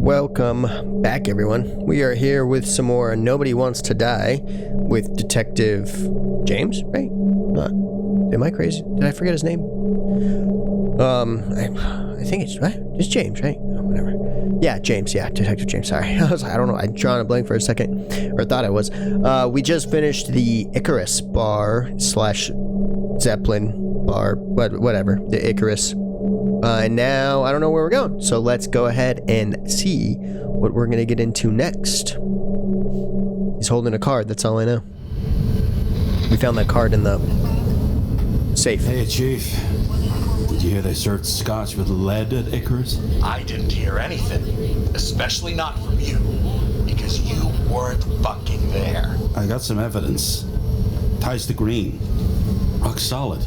Welcome back, everyone. We are here with some more Nobody Wants to Die with Detective James, right? Am I crazy? Did I forget his name? I think it's right. It's James, right? Oh, whatever. Yeah, James. Yeah, Detective James. Sorry, I don't know. I'm drawing a blank for a second, or thought I was. We just finished the Icarus bar / Zeppelin bar, whatever. The Icarus. And now I don't know where we're going, so let's go ahead and see what we're gonna get into next. He's holding a card, that's all I know. We found that card in the safe. Hey, Chief. Did you hear they served scotch with lead at Icarus? I didn't hear anything, especially not from you, because you weren't fucking there. I got some evidence. Ties to Green. Rock solid.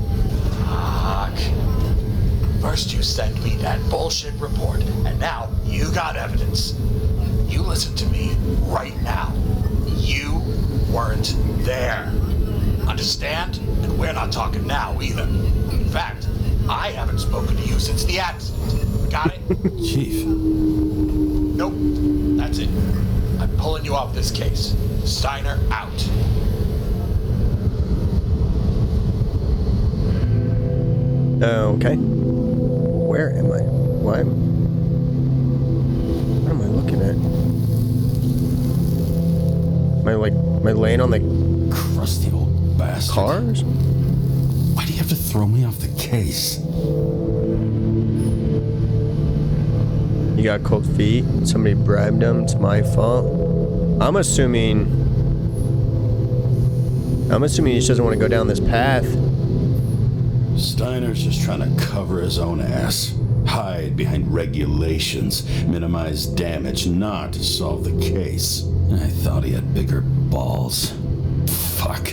Fuck. First you sent me that bullshit report, and now you got evidence. You listen to me right now. You weren't there. Understand? And we're not talking now either. In fact, I haven't spoken to you since the accident. Got it? Chief. Nope. That's it. I'm pulling you off this case. Steiner out. Okay. Where am I? What am I looking at? Am I laying on the Crusty old bastard. cars? Why do you have to throw me off the case? You got cold feet? Somebody bribed him? It's my fault? I'm assuming he just doesn't want to go down this path. Steiner's just trying to cover his own ass. Hide behind regulations, minimize damage, not solve the case. I thought he had bigger balls. Fuck.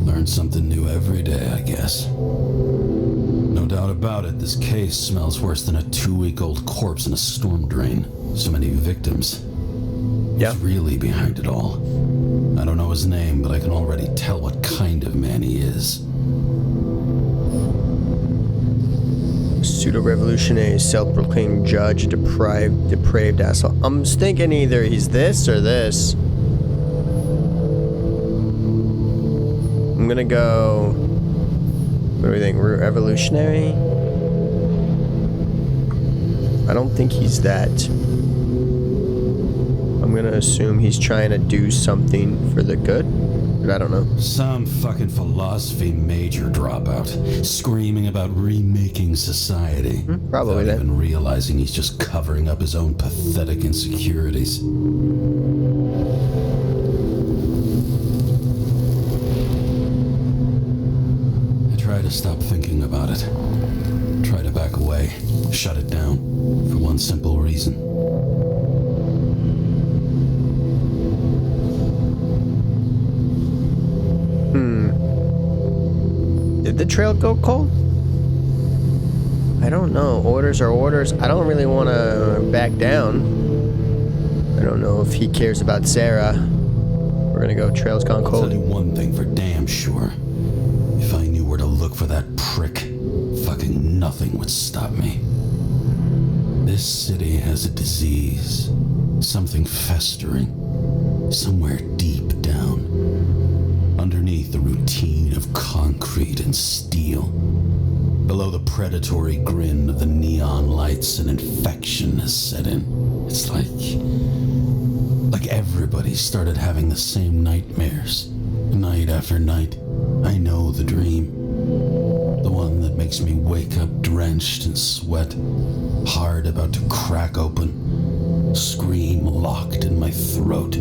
Learn something new every day, I guess. No doubt about it, this case smells worse than a 2-week-old corpse in a storm drain. So many victims. Yeah. Who's really behind it all? I don't know his name, but I can already tell what kind of man he is. Pseudo-revolutionary, self-proclaimed judge, depraved asshole. I'm just thinking either he's this or this. I'm gonna go... What do we think? Revolutionary? I don't think he's that. I'm gonna assume he's trying to do something for the good. But I don't know. Some fucking philosophy major dropout, screaming about remaking society. Probably without that. even realizing he's just covering up his own pathetic insecurities. I try to stop thinking about it. Try to back away, shut it down, for one simple reason. Did the trail go cold? I don't know. Orders are orders. I don't really want to back down. I don't know if he cares about Sarah. We're gonna go trail's gone I'll cold. tell you one thing for damn sure. If I knew where to look for that prick, fucking nothing would stop me. This city has a disease. Something festering. Somewhere deep down. Underneath the routine of concrete and steel. Below the predatory grin of the neon lights, an infection has set in. It's like everybody started having the same nightmares. Night after night. I know the dream. The one that makes me wake up drenched in sweat. Heart about to crack open. Scream locked in my throat.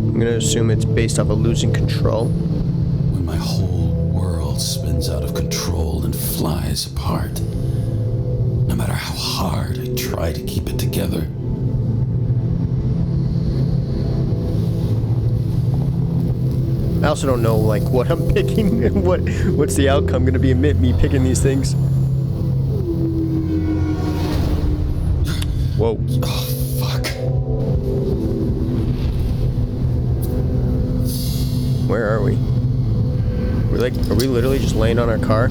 I'm gonna assume it's based off of losing control. When my whole world spins out of control and flies apart. No matter how hard I try to keep it together. I also don't know like what I'm picking and what's the outcome gonna be me picking these things. Whoa. Oh, fuck. Where are we? Are we literally just laying on our car?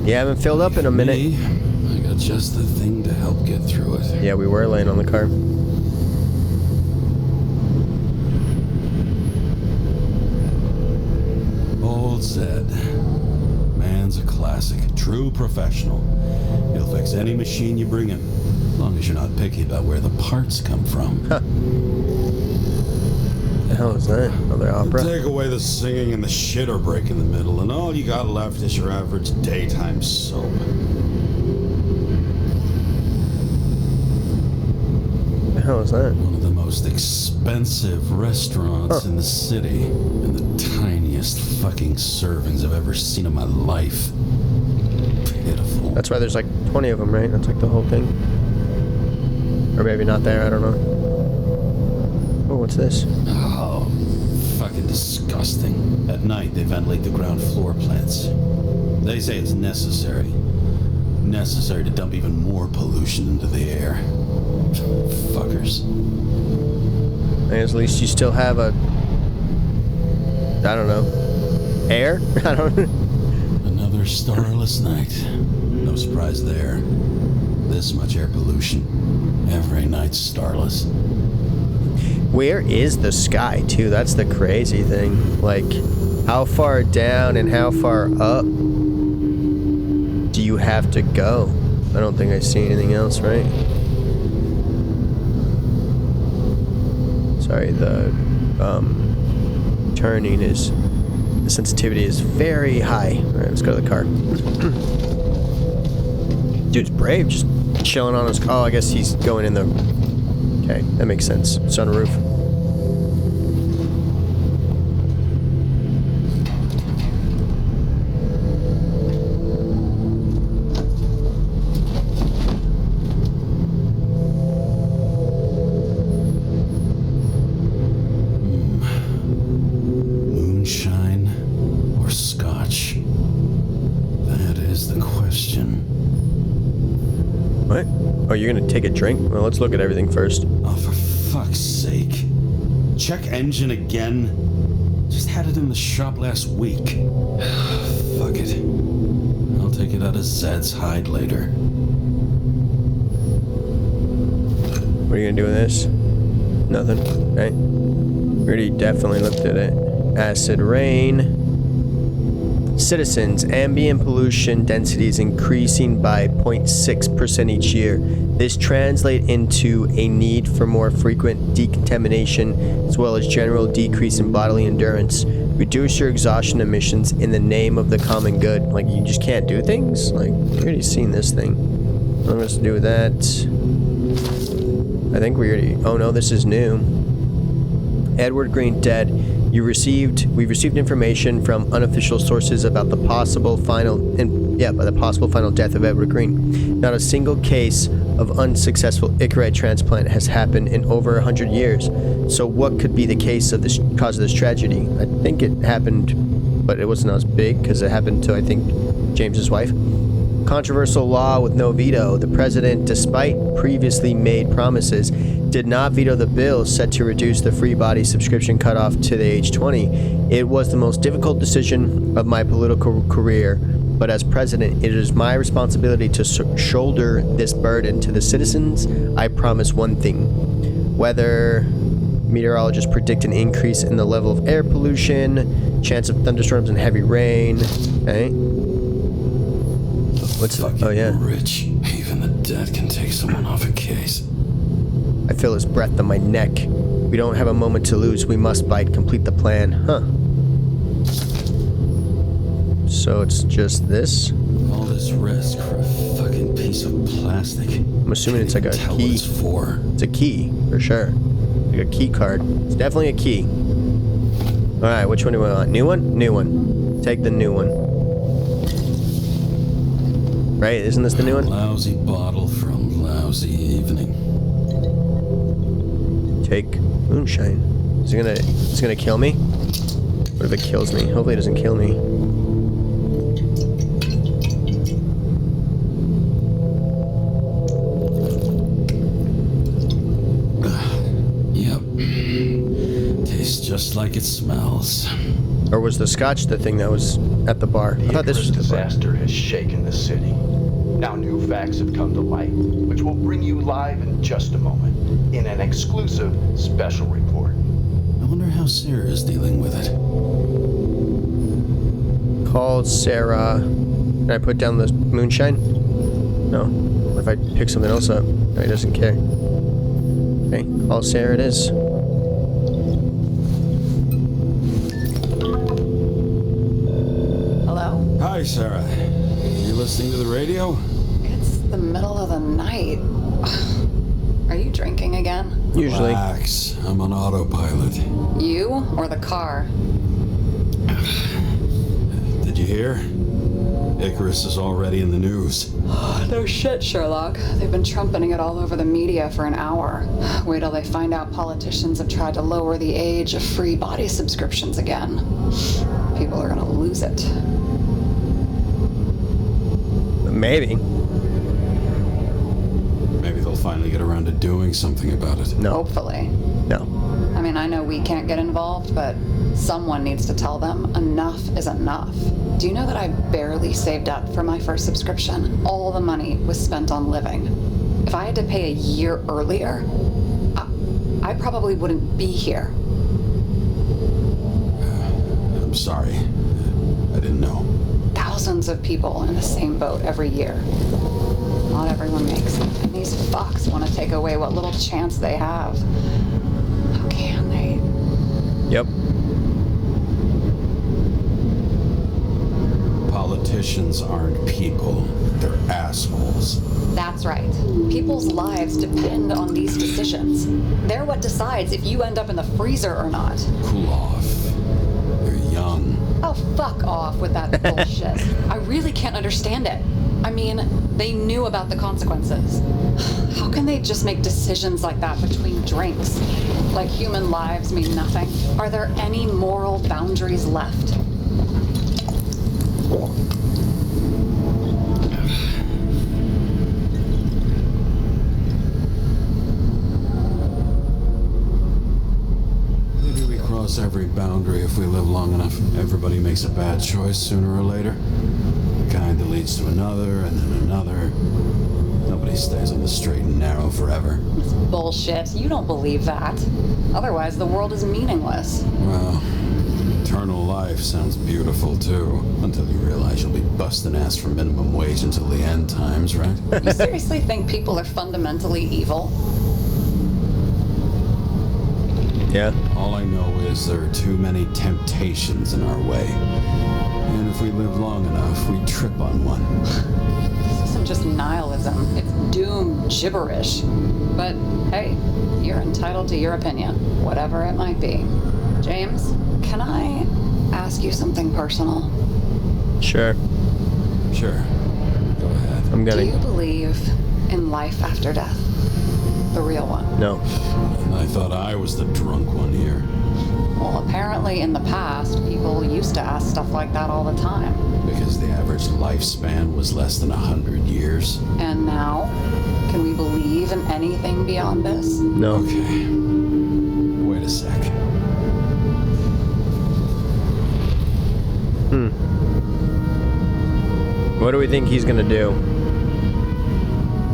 You haven't filled up in a minute. Me? I got just the thing to help get through it. Yeah, we were laying on the car. Old Zed. Man's a classic. True professional. He'll fix any machine you bring him. As long as you're not picky about where the parts come from. Huh. The hell is that? Another opera? Take away the singing and the shitter break in the middle, and all you got left is your average daytime soap. The hell is that? One of the most expensive restaurants in the city, and the tiniest fucking servings I've ever seen in my life. Pitiful. That's why there's like 20 of them, right? That's like the whole thing. Or maybe not there, I don't know. Oh, what's this? Oh, fucking disgusting. At night, they ventilate the ground floor plants. They say it's necessary. Necessary to dump even more pollution into the air. Fuckers. I guess at least you still have a... I don't know. Air? I don't know. Another starless night. No surprise there. This much air pollution. Every night's starless. Where is the sky, too? That's the crazy thing. Like, how far down and how far up do you have to go? I don't think I see anything else, right? Sorry, the turning is... The sensitivity is very high. Alright, let's go to the car. Dude's brave, just chilling on his car. Oh, I guess he's going in the... Okay, that makes sense. Sunroof. Moonshine or scotch? That is the question. What? Oh, you're gonna take a drink? Well, let's look at everything first. Oh, for fuck's sake. Check engine again. Just had it in the shop last week. Fuck it. I'll take it out of Zed's hide later. What are you gonna do with this? Nothing. Right? We already definitely looked at it. Acid rain. Citizens, ambient pollution density is increasing by 0.6% each year. This translates into a need for more frequent decontamination as well as general decrease in bodily endurance. Reduce your exhaustion emissions in the name of the common good. Like, you just can't do things? Like, we already seen this thing. What am I supposed to do with that? I think we already... Oh no, this is new. Edward Green dead. We've received information from unofficial sources about the possible final death of Edward Green. Not a single case of unsuccessful Icarite transplant has happened in over 100 years. So what could be the cause of this tragedy? I think it happened, but it wasn't as big because it happened to, I think, James's wife. Controversial law with no veto. The president, despite previously made promises, did not veto the bill set to reduce the free body subscription cutoff to the age 20. It was the most difficult decision of my political career, but as president, it is my responsibility to shoulder this burden to the citizens. I promise one thing. Whether meteorologists predict an increase in the level of air pollution, chance of thunderstorms and heavy rain, okay? What's fucking rich. Even the dead can take someone off a case. I feel his breath on my neck. We don't have a moment to lose. We must bite. Complete the plan. Huh. So it's just this? All this risk for a fucking piece of plastic. I'm assuming it's like a Tell key. what it's for. It's a key, for sure. Like a key card. It's definitely a key. Alright, which one do we want? New one? New one. Take the new one. Right? Isn't this the new one? Lousy bottle from lousy evening. Take moonshine. Is it gonna kill me? What if it kills me? Hopefully it doesn't kill me. Yep. Tastes just like it smells. Or was the scotch the thing that was at the bar? I The thought this Icarus was the bar. disaster has shaken the city. Now new facts have come to light, which will bring you live in just a moment, in an exclusive special report. I wonder how Sarah is dealing with it. Call Sarah. Can I put down the moonshine? No. What if I pick something else up? No, he doesn't care. Okay, call Sarah it is. Hello? Hi, Sarah. You listening to the radio? It's the middle of the night. Are you drinking again? Usually. Relax. I'm on autopilot. You or the car? Did you hear? Icarus is already in the news. No shit, Sherlock. They've been trumpeting it all over the media for an hour. Wait till they find out politicians have tried to lower the age of free body subscriptions again. People are gonna lose it. Maybe. Maybe they'll finally get around to doing something about it. No. Hopefully. No. I mean, I know we can't get involved, but someone needs to tell them enough is enough. Do you know that I barely saved up for my first subscription? All the money was spent on living. If I had to pay a year earlier, I probably wouldn't be here. I'm sorry. I didn't know. Thousands of people in the same boat every year. Not everyone makes it, and these fucks want to take away what little chance they have. How can they? Yep. Politicians aren't people. They're assholes. That's right. People's lives depend on these decisions. They're what decides if you end up in the freezer or not. Cool off. They're young. Oh, fuck off with that bullshit. I really can't understand it. I mean, they knew about the consequences. How can they just make decisions like that between drinks? Like human lives mean nothing? Are there any moral boundaries left? Maybe we cross every boundary if we live long enough. Everybody makes a bad choice sooner or later. It kind of leads to another and then another. Nobody stays on the straight and narrow forever. It's bullshit. You don't believe that. Otherwise, the world is meaningless. Well, eternal life sounds beautiful too. Until you realize you'll be busting ass for minimum wage until the end times, right? You seriously think people are fundamentally evil? Yeah. All I know is there are too many temptations in our way. And if we live long enough, we trip on one. This isn't just nihilism. It's doom gibberish. But hey, you're entitled to your opinion, whatever it might be. James, can I ask you something personal? Sure. Sure. Go ahead. I'm Do gonna. you believe in life after death? The real one? No. I thought I was the drunk one here. Well, apparently in the past, people used to ask stuff like that all the time. Because the average lifespan was less than 100 years. And now, can we believe in anything beyond this? No. Okay. Wait a sec. What do we think he's gonna do?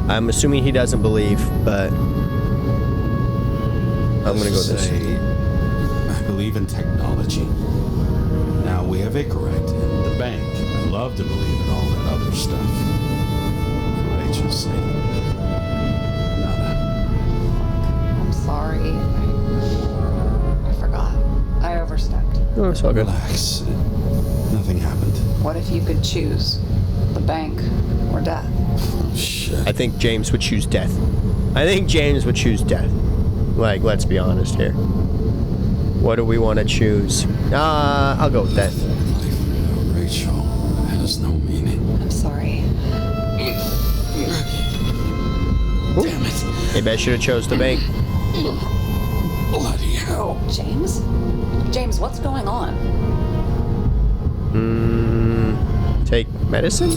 I'm assuming he doesn't believe, but I'm gonna go this. I believe in technology. Now we have Icarite and the bank. I love to believe in all that other stuff. For Rachel's sake. Nada. I'm sorry. I forgot. I overstepped. Oh, it's all good. Relax. Nothing happened. What if you could choose the bank or death? Oh, shit. I think James would choose death. I think James would choose death. Like, let's be honest here. What do we want to choose? I'll go with death. Life without Rachel has no meaning. I'm sorry. Damn it. Maybe I should have chose the bank. Bloody hell. James? James, what's going on? Take medicine?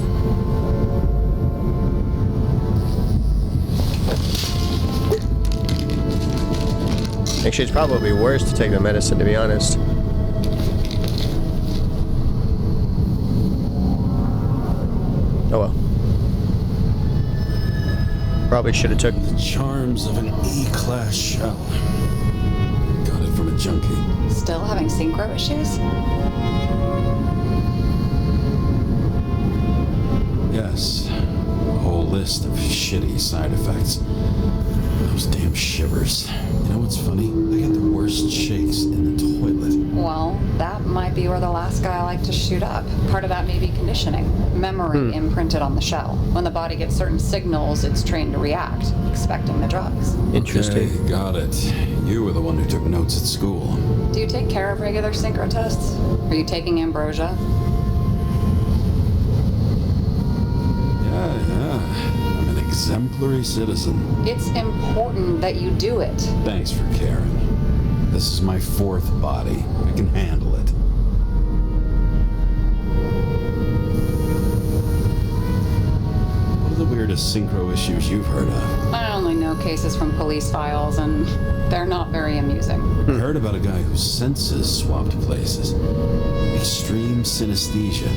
Actually, it's probably worse to take the medicine, to be honest. Oh well. Probably should have took... The charms of an E-class shell. Got it from a junkie. Still having synchro issues? Yes. A whole list of shitty side effects. Those damn shivers. You know what's funny? I get the worst shakes in the toilet. Well, that might be where the last guy liked to shoot up. Part of that may be conditioning. Memory imprinted on the shell. When the body gets certain signals, it's trained to react, expecting the drugs. Interesting. Okay, got it. You were the one who took notes at school. Do you take care of regular synchro tests? Are you taking ambrosia? Yeah. I'm an exemplary citizen. It's important that you do it. Thanks for caring. This is my fourth body. I can handle it. What are the weirdest synchro issues you've heard of? I only know cases from police files, and they're not very amusing. I heard about a guy whose senses swapped places. Extreme synesthesia.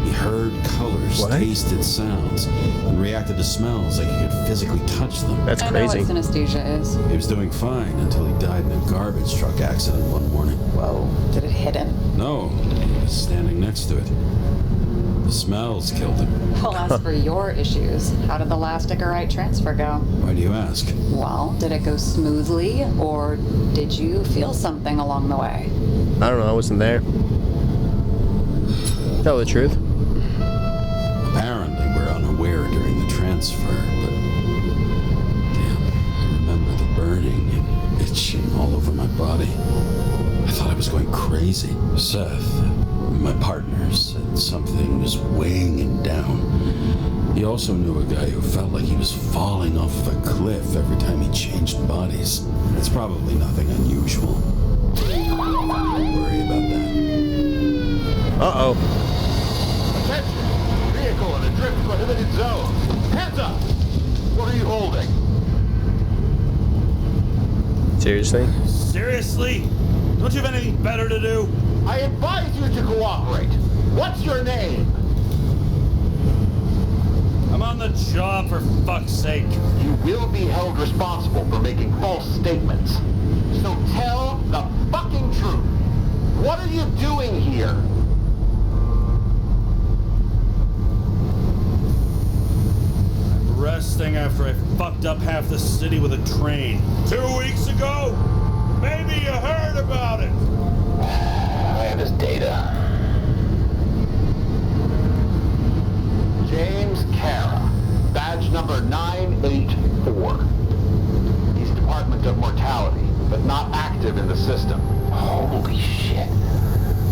He heard colors, What? tasted sounds, and reacted to smells like he could physically touch them. That's I know crazy. what synesthesia is. He was doing fine until he died in a garbage truck accident one morning. Whoa. Did it hit him? No, he was standing next to it. The smells killed him. Well, as for your issues, how did the last Icarite transfer go? Why do you ask? Well, did it go smoothly, or did you feel something along the way? I don't know, I wasn't there. Tell the truth. Apparently, we're unaware during the transfer, but damn, I remember the burning and itching all over my body. I thought I was going crazy. Seth, my partner, said something was weighing him down. He also knew a guy who felt like he was falling off of a cliff every time he changed bodies. It's probably nothing unusual. Don't worry about that. Uh-oh. Attention! Vehicle in a drift prohibited zone. Hands up! What are you holding? Seriously? Seriously? Don't you have anything better to do? I advise you to cooperate. What's your name? I'm on the job, for fuck's sake. You will be held responsible for making false statements. So tell the fucking truth. What are you doing here? Resting after I fucked up half the city with a train. 2 weeks ago? Maybe you heard about it. I have his data. James Cara, badge number 984. He's Department of Mortality, but not active in the system. Holy shit.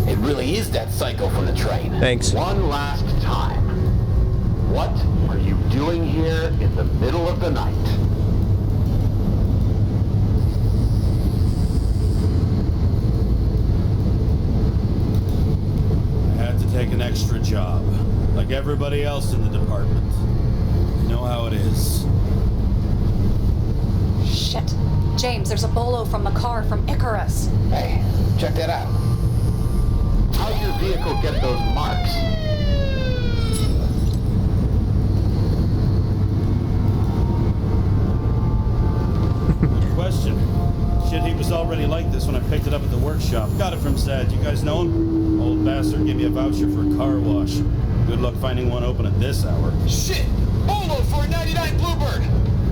It really is that psycho from the train. Thanks. One last time. What are you doing here in the middle of the night? I had to take an extra job, like everybody else in the department. You know how it is. Shit. James, there's a bolo from the car from Icarus. Hey, check that out. How'd your vehicle get those marks? Question. Shit, he was already like this when I picked it up at the workshop. Got it from Zed. You guys know him? Old bastard gave me a voucher for a car wash. Good luck finding one open at this hour. Shit! Bolo for a 99 Bluebird!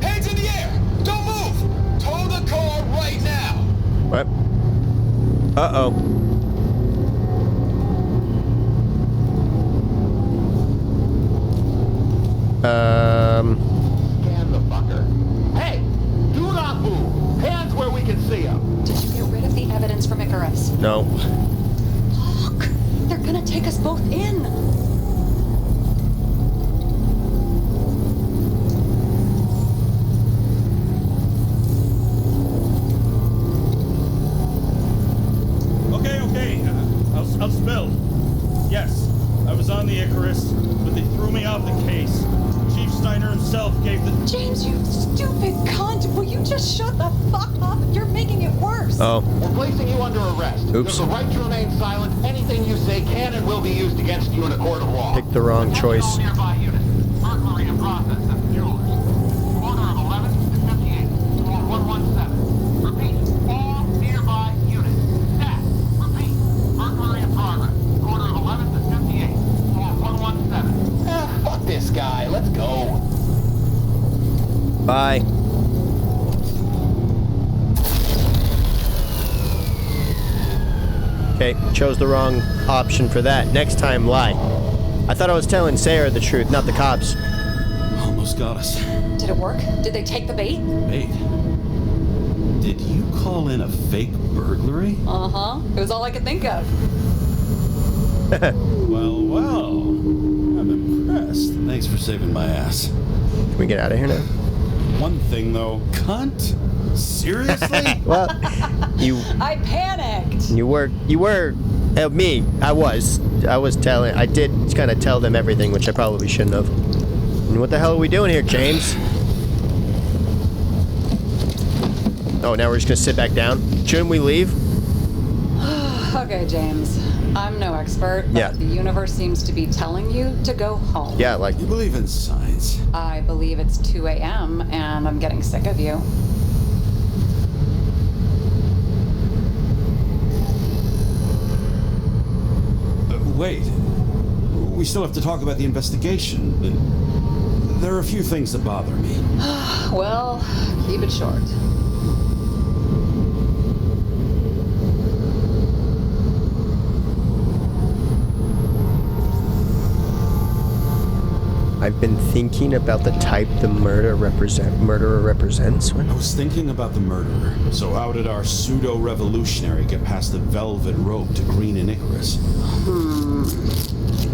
Hands in the air! Don't move! Tow the car right now! What? Uh-oh. Scan the fucker. Hey! Do not move! Hands where we can see them! Did you get rid of the evidence from Icarus? No. Look! They're gonna take us both in! Okay. I'll spill. Yes, I was on the Icarus, but they threw me off the case. Chief Snyder himself gave the... James, you stupid cunt! Will you just shut the fuck up? You're making it worse. Oh, We're placing you under arrest. Oops. You have the right to remain silent. Anything you say can and will be used against you in a court of law. picked the wrong choice. All nearby units. Burglary in process at the jewelers. Order of 11 to 58. Floor 117. Repeat. All nearby units. Staff. Repeat. Burglary in progress. Order of 11 to 58. Floor 117. Fuck this guy. Let's go. Bye. Okay, chose the wrong option for that. Next time, lie. I thought I was telling Sarah the truth, not the cops. Almost got us. Did it work? Did they take the bait? Wait. Did you call in a fake burglary? Uh-huh. It was all I could think of. Well. I'm impressed. Thanks for saving my ass. Can we get out of here now? One thing, though. Cunt? Seriously? Well, you I panicked. were me. I did kind of tell them everything, which I probably shouldn't have. And what the hell are we doing here, James? Oh, now we're just gonna sit back down? Shouldn't we leave? Okay, James. I'm no expert, but Yeah. the universe seems to be telling you to go home. Yeah, like, You believe in science? I believe it's 2 a.m. and I'm getting sick of you. Wait. We still have to talk about the investigation. There are a few things that bother me. Well, keep it short. I've been thinking about the type the murderer represents. I was thinking about the murderer. So how did our pseudo-revolutionary get past the velvet rope to Green and Icarus?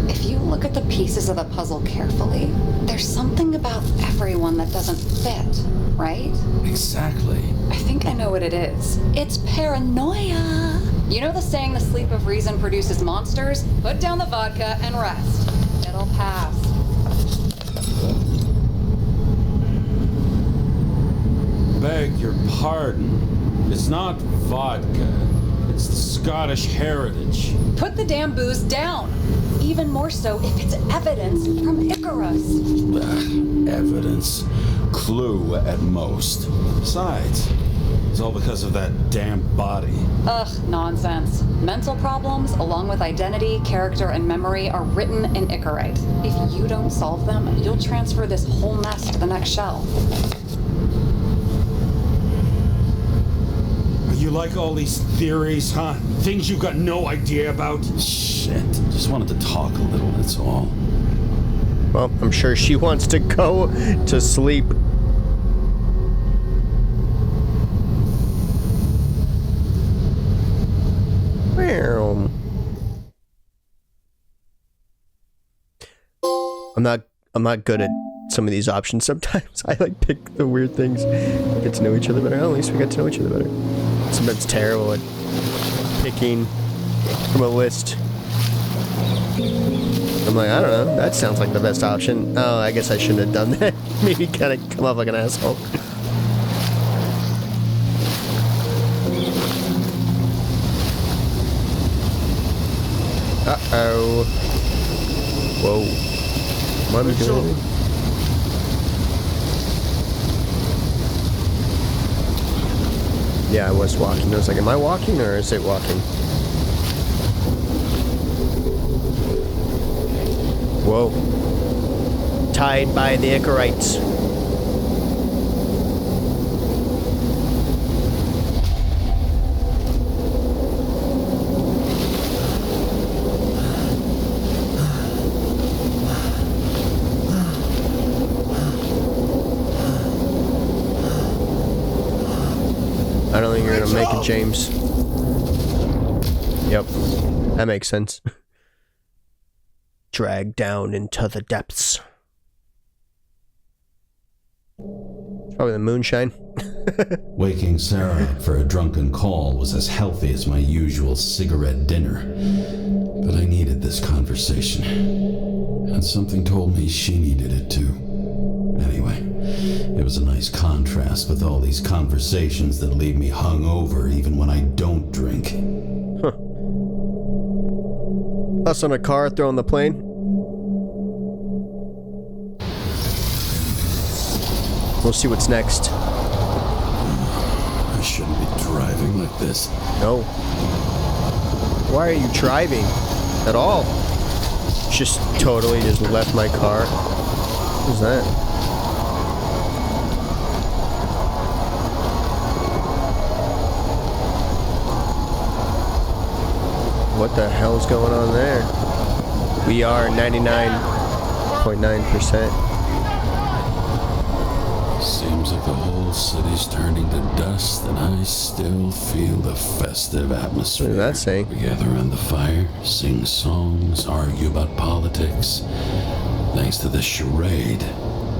If you look at the pieces of the puzzle carefully, there's something about everyone that doesn't fit, right? Exactly. I think I know what it is. It's paranoia. You know the saying, the sleep of reason produces monsters? Put down the vodka and rest. It'll pass. Beg your pardon. It's not vodka. It's the Scottish heritage. Put the damn booze down. Even more so if it's evidence from Icarus. Evidence. Clue at most. Besides, it's all because of that damn body. Ugh, nonsense. Mental problems, along with identity, character, and memory, are written in Icarite. If you don't solve them, you'll transfer this whole mess to the next shelf. You like all these theories, huh? Things you've got no idea about? Shit. Just wanted to talk a little, that's all. Well, I'm sure she wants to go to sleep. I'm not good at some of these options sometimes. I like pick the weird things. Get to know each other better. Well, at least we got to know each other better. Sometimes terrible at picking from a list. I'm like, I don't know. That sounds like the best option. Oh, I guess I shouldn't have done that. Maybe kind of come off like an asshole. Uh-oh. Whoa. What am I doing? Yeah, I was walking. I was like, am I walking or is it walking? Whoa. Tied by the Icarites. I don't think you're gonna make it, James. Yep. That makes sense. Dragged down into the depths. It's probably the moonshine. Waking Sarah up for a drunken call was as healthy as my usual cigarette dinner. But I needed this conversation. And something told me she needed it too. Anyway, it was a nice contrast with all these conversations that leave me hungover even when I don't drink. Huh. Us on a car throwing the plane. We'll see what's next. I shouldn't be driving like this. No. Why are you driving at all? Just totally just left my car. Who's that? What the hell's going on there? We are 99.9%. Seems like the whole city's turning to dust, and I still feel the festive atmosphere. What is that saying? We gather around the fire, sing songs, argue about politics. Thanks to this charade,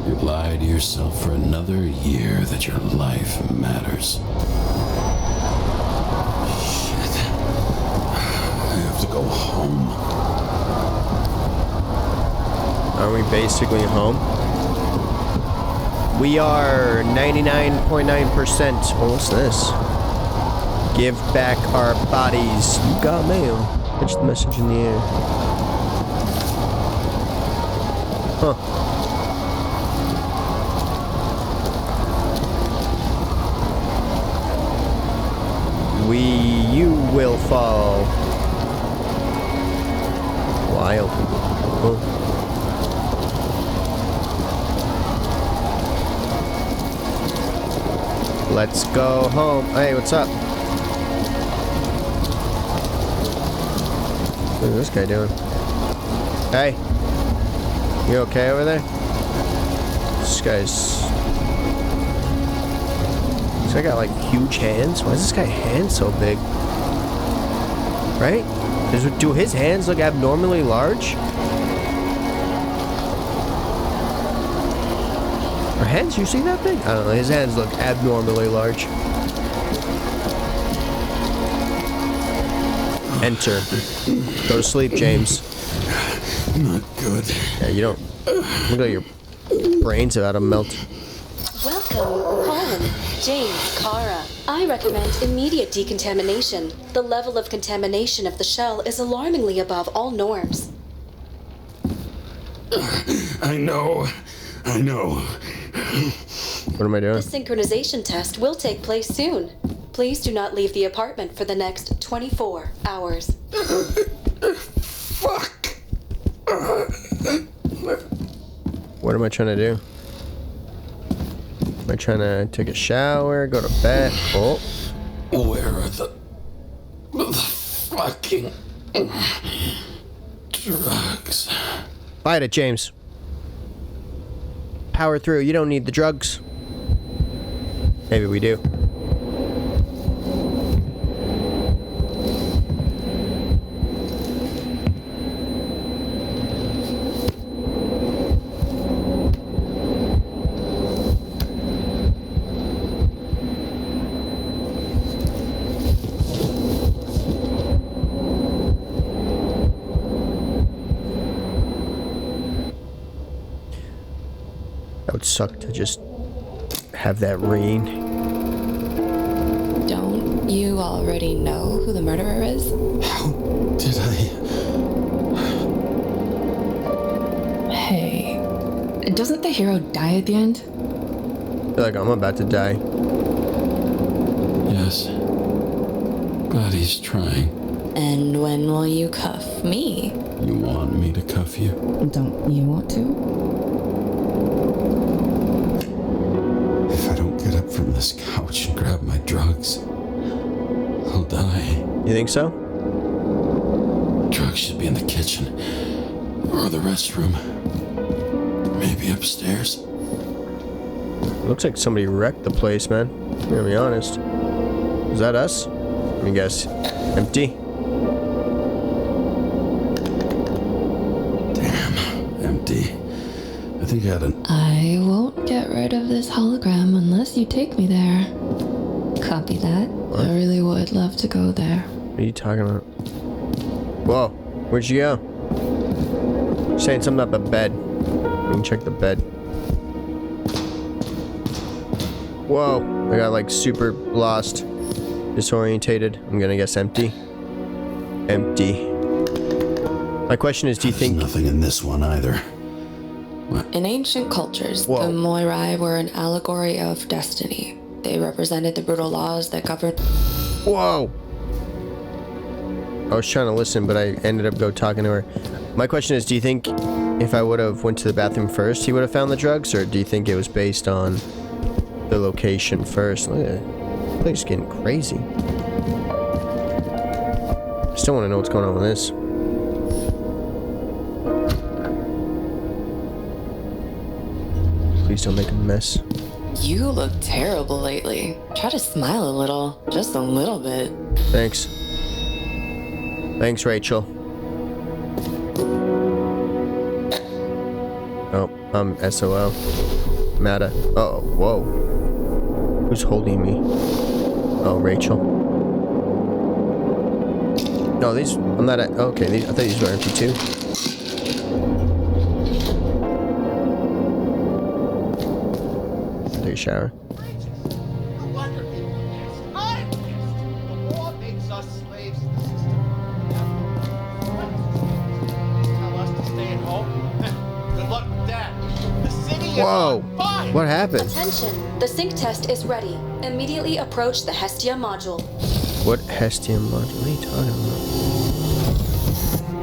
you lie to yourself for another year that your life matters. Shit. I have to go home. Are we basically home? We are 99.9%. Oh, what's this? Give back our bodies. You got mail. Pitch the message in the air. Huh. You will fall. Wild. Huh. Let's go home. Hey, what's up? What is this guy doing? Hey. You okay over there? This guy's... This guy got like huge hands? Why is this guy hands so big? Right? Do his hands look abnormally large? Are hands usually that big? I don't know. His hands look abnormally large. Enter. Go to sleep, James. Not good. Yeah, you don't... Look like your brains about to melt. Welcome home, James, Kara. I recommend immediate decontamination. The level of contamination of the shell is alarmingly above all norms. I know. What am I doing? The synchronization test will take place soon. Please do not leave the apartment for the next 24 hours. Fuck. What am I trying to do? Am I trying to take a shower, go to bed? Oh. Where are the fucking drugs? Fight it, James. Power through. You don't need the drugs. Maybe we do. That would suck to just have that ring. Don't you already know who the murderer is? How did I? Hey, doesn't the hero die at the end? I feel like I'm about to die. Yes. But he's trying. And when will you cuff me? You want me to cuff you? Don't you want to? If I don't get up from this couch and grab my drugs, I'll die. You think so? Drugs should be in the kitchen. Or the restroom. Maybe upstairs. Looks like somebody wrecked the place, man. I'm gonna be honest. Is that us? Let me guess. Empty? Damn, empty. I think I had an... I won't get rid of this hologram unless you take me there. Copy that. What? I really would love to go there. What are you talking about? Whoa, where'd you go? You're saying something about the bed. We can check the bed. Whoa, I got like super lost, disorientated. I'm gonna guess empty. Empty. My question is, do you think... There's nothing in this one either. In ancient cultures, Whoa. the Moirai were an allegory of destiny. They represented the brutal laws that governed. Whoa! I was trying to listen, but I ended up talking to her. My question is, do you think if I would have went to the bathroom first, he would have found the drugs, or do you think it was based on the location first? Look at it. The place is getting crazy. I still want to know what's going on with this. Please don't make a mess. You look terrible lately. Try to smile a little. Just a little bit. Thanks. Thanks, Rachel. Oh, I'm SOL. Mata. Oh, whoa. Who's holding me? Oh, Rachel. No, these... I'm not at... Okay, I thought these were empty too. Take a shower. Whoa! What happened? Attention! The sync test is ready. Immediately approach the Hestia module. What Hestia module? What are you talking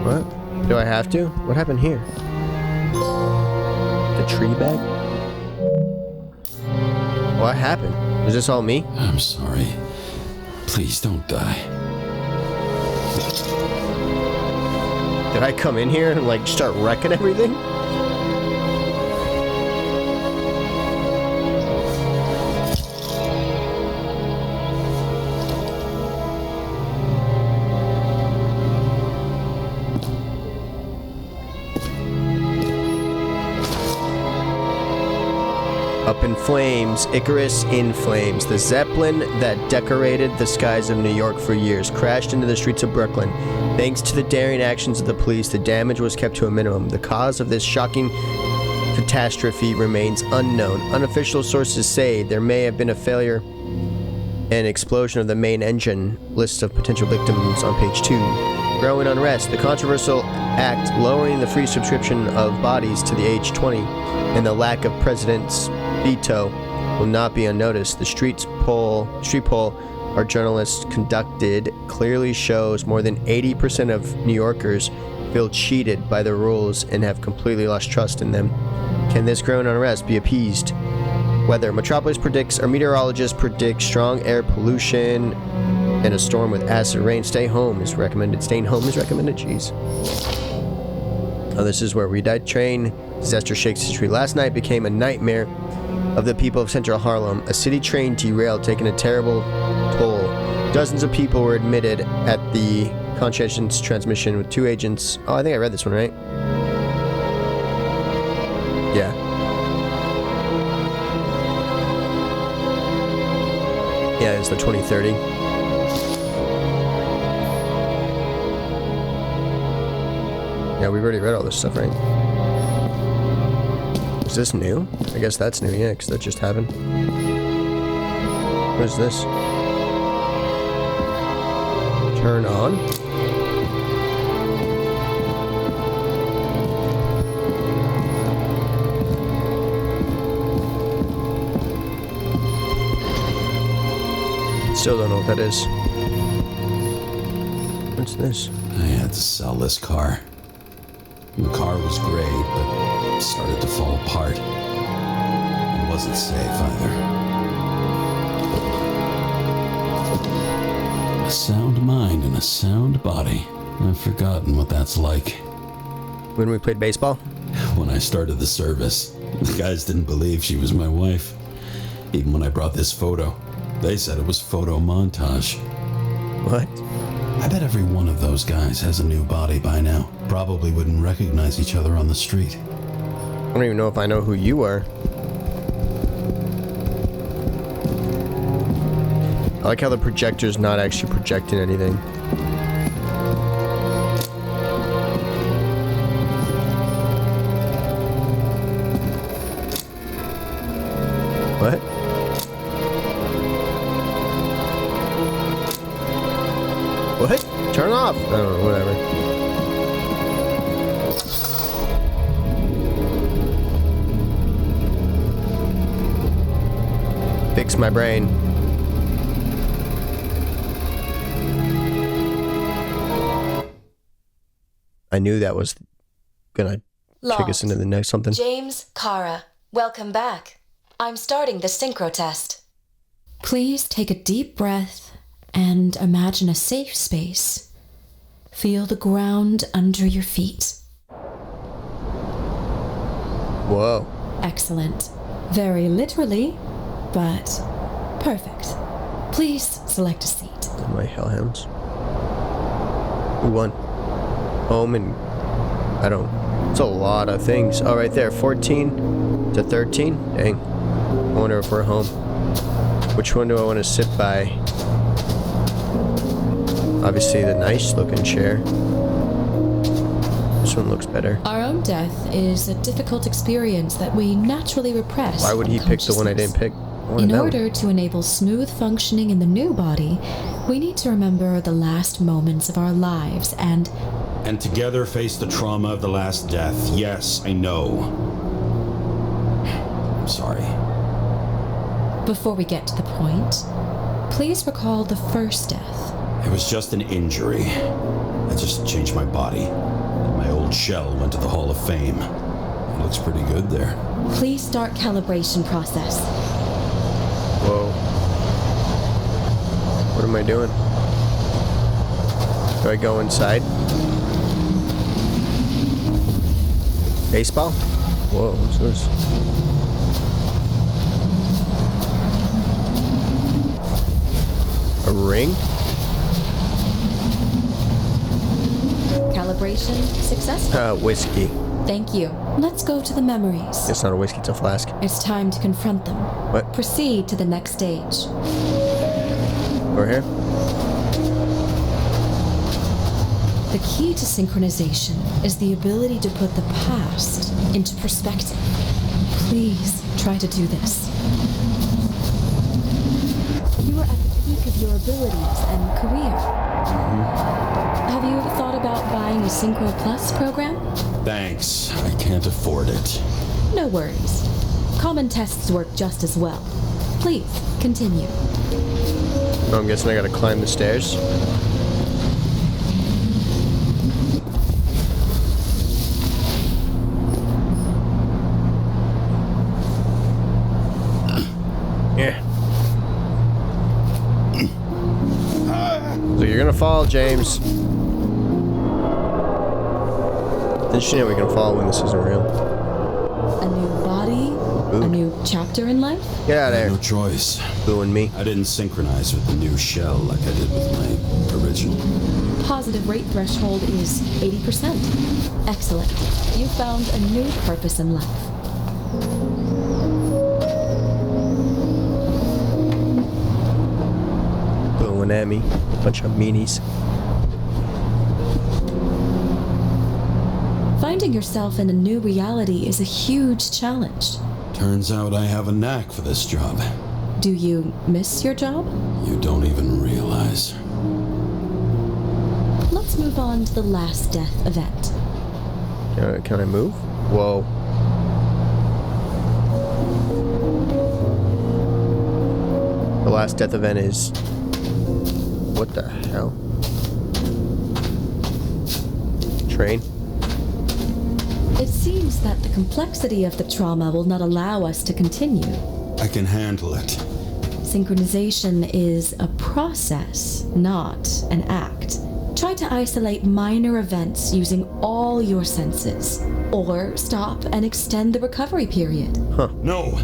about? What? Do I have to? What happened here? The tree bag? What happened? Was this all me? I'm sorry. Please don't die. Did I come in here and like start wrecking everything? Up in flames, Icarus in flames. The Zeppelin that decorated the skies of New York for years crashed into the streets of Brooklyn. Thanks to the daring actions of the police, the damage was kept to a minimum. The cause of this shocking catastrophe remains unknown. Unofficial sources say there may have been a failure and explosion of the main engine. List of potential victims on page 2. Growing unrest. The controversial act lowering the free subscription of bodies to the age 20 and the lack of president's veto will not be unnoticed. The street poll our journalists conducted clearly shows more than 80% of New Yorkers feel cheated by the rules and have completely lost trust in them. Can this growing unrest be appeased? Weather. Meteorologists predict strong air pollution and a storm with acid rain. Staying home is recommended. Jeez. Oh, this is where we died. Train disaster shakes history. Last night became a nightmare of the people of central Harlem. A city train derailed, taking a terrible toll. Dozens of people were admitted at the conscientious transmission with 2 agents. Oh, I think I read this one, right? Yeah. Yeah, it's the 2030. Yeah, we've already read all this stuff, right? Is this new? I guess that's new, yeah, because that just happened. What is this? Turn on? Still don't know what that is. What's this? I had to sell this car. The car was great, but it started to fall apart. It wasn't safe either. A sound mind and a sound body. I've forgotten what that's like. When we played baseball? When I started the service, the guys didn't believe she was my wife. Even when I brought this photo, they said it was photo montage. What? I bet every one of those guys has a new body by now. Probably wouldn't recognize each other on the street. I don't even know if I know who you are. I like how the projector's not actually projecting anything. What? What? Turn off. I don't know, whatever. Fix my brain. I knew that was gonna take us into the next something. James, Kara, welcome back. I'm starting the synchro test. Please take a deep breath and imagine a safe space. Feel the ground under your feet. Whoa. Excellent. Very literally, but perfect. Please select a seat. My hellhounds. Who won? Home and I don't. It's a lot of things. Oh, right there. 14 to 13. Dang. I wonder if we're home. Which one do I want to sit by? Obviously, the nice looking chair. This one looks better. Our own death is a difficult experience that we naturally repress. Why would he pick the one I didn't pick? In order to enable smooth functioning in the new body, we need to remember the last moments of our lives and together face the trauma of the last death. Yes, I know. I'm sorry. Before we get to the point, please recall the first death. It was just an injury. I just changed my body. And my old shell went to the Hall of Fame. It looks pretty good there. Please start calibration process. Whoa. What am I doing? Do I go inside? Baseball? Whoa, what's this? A ring? Calibration successful. Whiskey. Thank you. Let's go to the memories. It's not a whiskey, it's a flask. It's time to confront them. What? Proceed to the next stage. Over here? The key to synchronization is the ability to put the past into perspective. Please try to do this. You are at the peak of your abilities and career. Have you ever thought about buying a Synchro Plus program? Thanks. I can't afford it. No worries. Common tests work just as well. Please, continue. Oh, I'm guessing I gotta climb the stairs. Yeah. So you're gonna fall, James. Did you know we're gonna fall when this isn't real? A new body, a new chapter in life? Get out of No there. choice. Booing me. I didn't synchronize with the new shell like I did with my original. Positive rate threshold is 80%. Excellent. You found a new purpose in life. Booing at me. Bunch of meanies. Finding yourself in a new reality is a huge challenge. Turns out I have a knack for this job. Do you miss your job? You don't even realize. Let's move on to the last death event. Can I move? Whoa. The last death event is... What the hell? Train? It seems that the complexity of the trauma will not allow us to continue. I can handle it. Synchronization is a process, not an act. Try to isolate minor events using all your senses, or stop and extend the recovery period. No.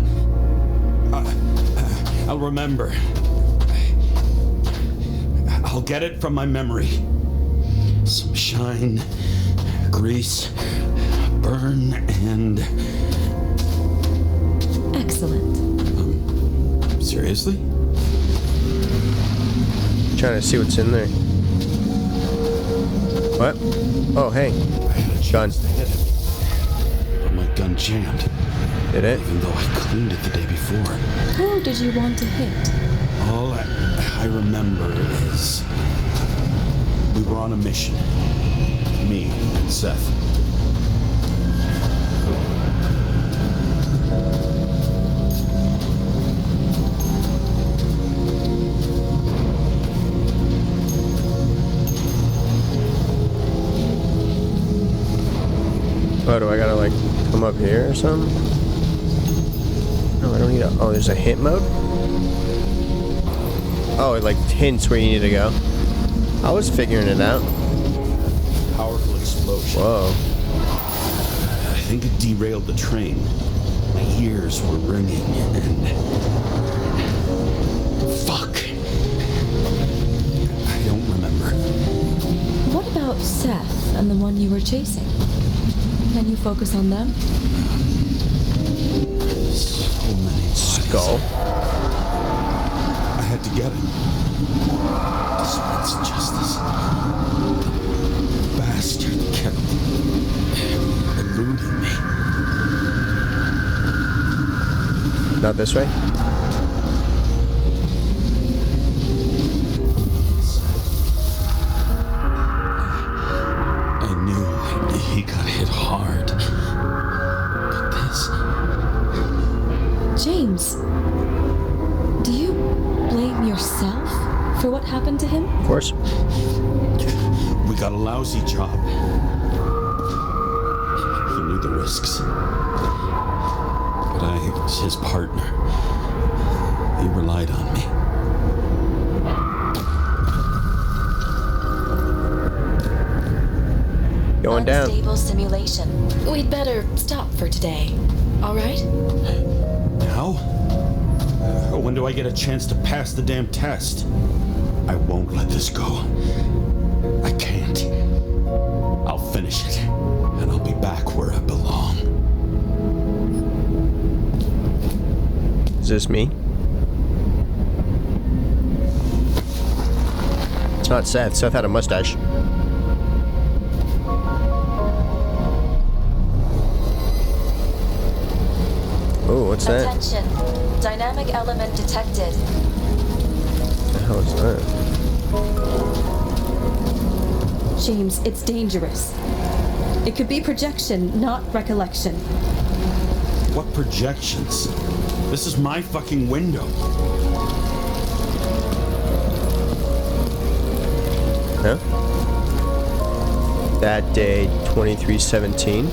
I'll remember. I'll get it from my memory. Some shine, grease, burn, and... Excellent. Seriously? Trying to see what's in there. What? Oh, hey. Gun. To hit it. But my gun jammed. Did it? Even though I cleaned it the day before. Who did you want to hit? All I remember is We were on a mission. Me and Seth. Oh, do I gotta like come up here or something? No, I don't need a. Oh, there's a hint mode? Oh, it like hints where you need to go. I was figuring it out. Powerful explosion. Whoa. I think it derailed the train. My ears were ringing and... Fuck! I don't remember. What about Seth and the one you were chasing? Can you focus on them? So many bodies. Skull. I had to get him. Dispense justice. The bastard kept eluding me. Not this way? I knew he got hit hard. But this... James, do you blame yourself for what happened to him? Of course. We got a lousy job. He knew the risks. But I was his partner. He relied on me. Going down. Unstable simulation. We'd better stop for today. All right? Now? When do I get a chance to pass the damn test? I won't let this go. I can't. I'll finish it, and I'll be back where I belong. Is this me? It's not Seth. Seth had a mustache. Oh, what's that? Attention. Dynamic element detected. What the hell is that? James, it's dangerous. It could be projection, not recollection. What projections? This is my fucking window. Huh? That day, 2317.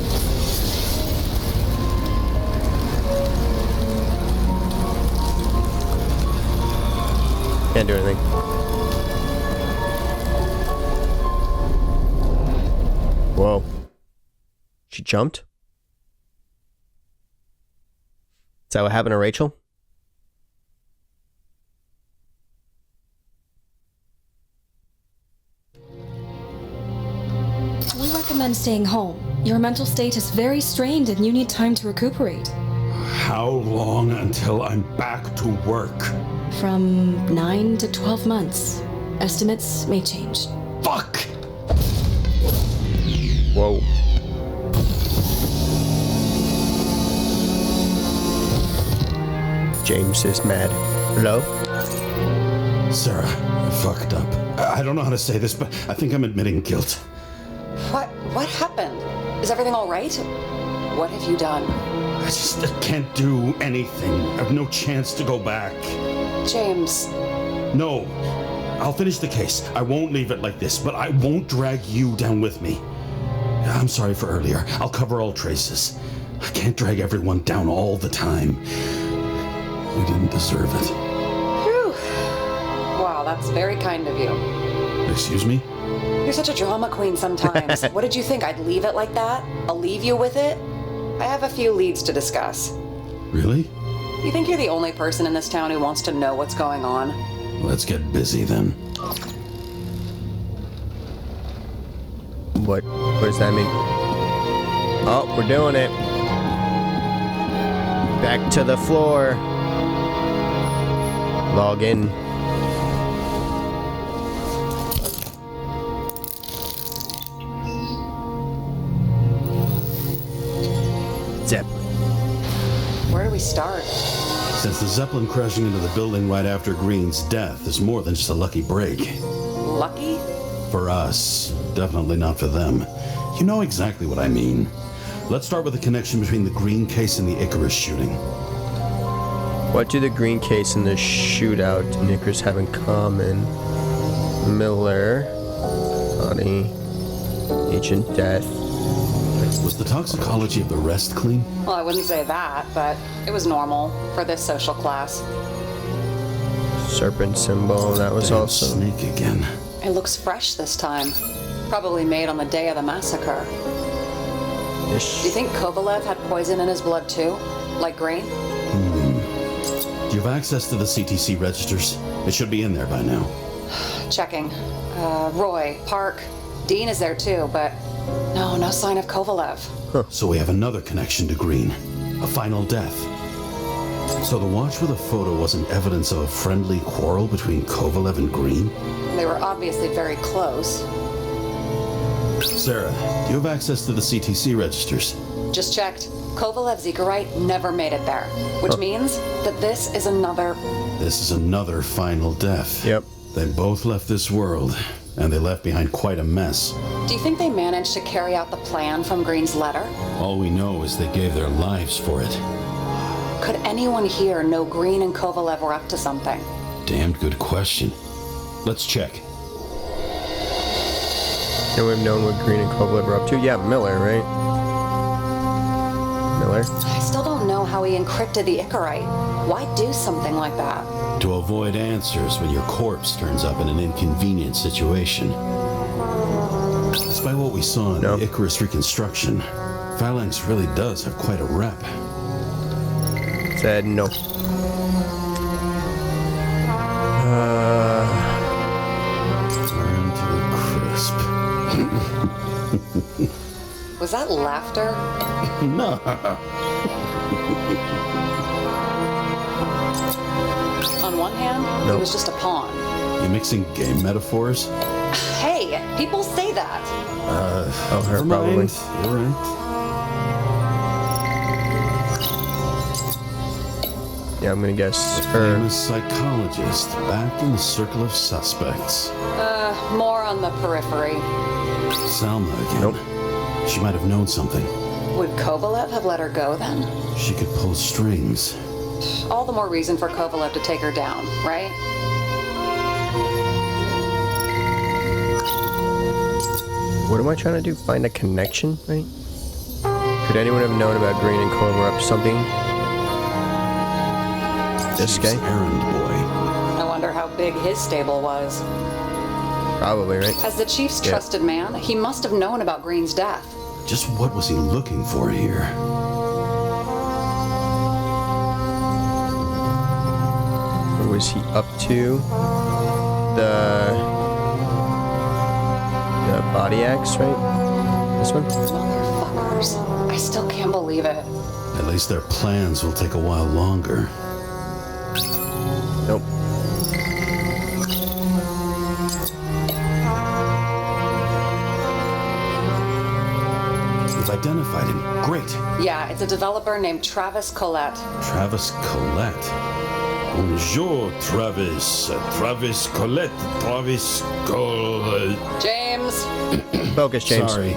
Can't do anything. Whoa. She jumped? Is that what happened to Rachel? We recommend staying home. Your mental state is very strained and you need time to recuperate. How long until I'm back to work? From 9 to 12 months. Estimates may change. Fuck! Whoa. James is mad. Hello? Sarah, I fucked up. I don't know how to say this, but I think I'm admitting guilt. What happened? Is everything all right? What have you done? I can't do anything. I have no chance to go back. James. No. I'll finish the case. I won't leave it like this, but I won't drag you down with me. I'm sorry for earlier. I'll cover all traces. I can't drag everyone down all the time. We didn't deserve it. Whew. Wow, that's very kind of you. Excuse me? You're such a drama queen sometimes. What did you think? I'd leave it like that? I'll leave you with it? I have a few leads to discuss. Really? You think you're the only person in this town who wants to know what's going on? Let's get busy then. What does that mean? Oh, we're doing it. Back to the floor. Log in. Zip. Where do we start? Since the Zeppelin crashing into the building right after Green's death is more than just a lucky break. Lucky? for us, definitely not for them. You know exactly what I mean. Let's start with the connection between the green case and the Icarus shooting. What do the green case and the shootout and Icarus have in common? Miller, body, Agent Death. Was the toxicology of the rest clean? Well, I wouldn't say that, but it was normal for this social class. Serpent symbol, that was Damn also... snake again. It looks fresh this time. Probably made on the day of the massacre. Do you think Kovalev had poison in his blood too? Like Green? Do you have access to the CTC registers? It should be in there by now. Checking. Roy, Park, Dean is there too, but no sign of Kovalev. So we have another connection to Green. A final death. So the watch with a photo wasn't evidence of a friendly quarrel between Kovalev and Green? They were obviously very close. Sarah, do you have access to the CTC registers? Just checked. Kovalev's Zekerite never made it there, which means that this is another... This is another final death. Yep. They both left this world, and they left behind quite a mess. Do you think they managed to carry out the plan from Green's letter? All we know is they gave their lives for it. Could anyone here know Green and Kovalev were up to something? Damned good question. Let's check. And we've known what Green and Kovalev were up to. Yeah, Miller, right? Miller. I still don't know how he encrypted the Icarite. Why do something like that? To avoid answers when your corpse turns up in an inconvenient situation. Despite what we saw in the Icarus reconstruction, Phalanx really does have quite a rep. Said no. Burn to a crisp. Was that laughter? No. On one hand, he was just a pawn. You mixing game metaphors? Hey, people say that. Oh, her Never probably. mind. You're right. Yeah, I'm gonna guess her. Famous psychologist back in the circle of suspects. More on the periphery. Salma again. Nope. She might have known something. Would Kovalev have let her go then? She could pull strings. All the more reason for Kovalev to take her down, right? What am I trying to do? Find a connection, right? Could anyone have known about Green and Kovalev were up to something? This guy? Errand boy. I wonder how big his stable was. Probably, right? As the chief's trusted man, he must have known about Green's death. Just what was he looking for here? What was he up to? The body axe, right? This one? Motherfuckers. I still can't believe it. At least their plans will take a while longer. Nope. We've identified him. Great. Yeah, it's a developer named Travis Collette. Travis Collette. Bonjour, Travis. Travis Collette. Travis Collette. James! Focus, James. Sorry.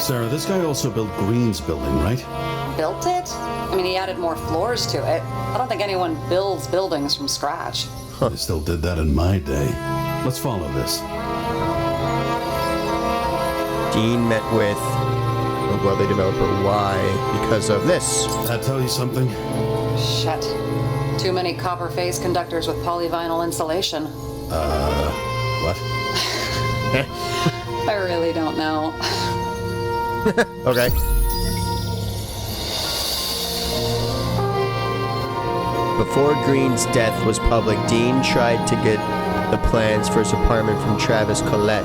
Sarah, this guy also built Green's building, right? Built it? I mean, he added more floors to it. I don't think anyone builds buildings from scratch. They still did that in my day. Let's follow this. Dean met with a wealthy developer. Why? Because of this. That tell you something? Shit. Too many copper phase conductors with polyvinyl insulation. What? I really don't know. Okay. Before Green's death was public, Dean tried to get the plans for his apartment from Travis Collette.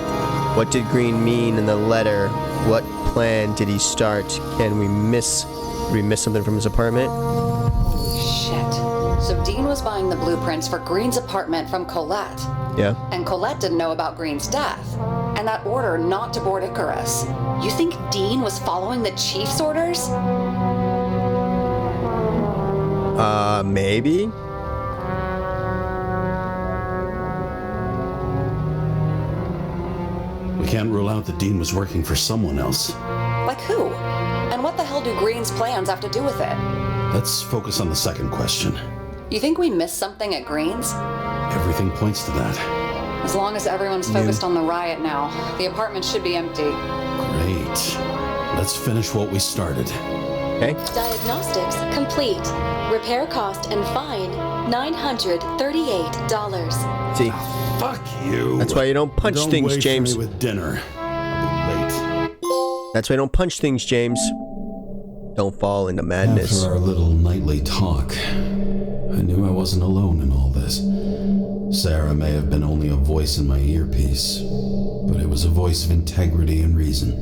What did Green mean in the letter? What plan did he start? Did we miss something from his apartment? Shit. So Dean was buying the blueprints for Green's apartment from Collette. Yeah. And Collette didn't know about Green's death. And that order not to board Icarus. You think Dean was following the chief's orders? Maybe? We can't rule out that Dean was working for someone else. Like who? And what the hell do Green's plans have to do with it? Let's focus on the second question. You think we missed something at Green's? Everything points to that. As long as everyone's focused on the riot now, the apartment should be empty. Great. Let's finish what we started. Okay. Diagnostics complete. Repair cost and fine $938. See, Fuck you. that's why you don't punch Don't things, wait James. For me with dinner. I'll be late. That's why you don't punch things, James. Don't fall into madness. After our little nightly talk, I knew I wasn't alone in all this. Sarah may have been only a voice in my earpiece, but it was a voice of integrity and reason,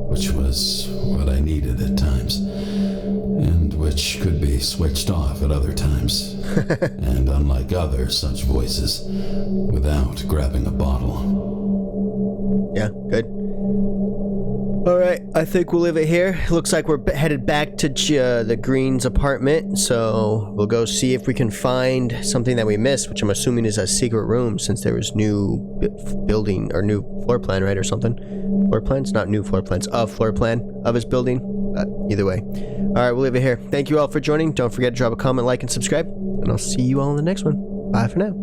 which was what I needed at times, and which could be switched off at other times, and unlike other such voices, without grabbing a bottle. Yeah, good. Alright, I think we'll leave it here. Looks like we're headed back to the Green's apartment, so we'll go see if we can find something that we missed, which I'm assuming is a secret room, since there was new building, or new floor plan, right, or something? Floor plans? Not new floor plans, a floor plan of his building. Either way. Alright, we'll leave it here. Thank you all for joining. Don't forget to drop a comment, like, and subscribe, and I'll see you all in the next one. Bye for now.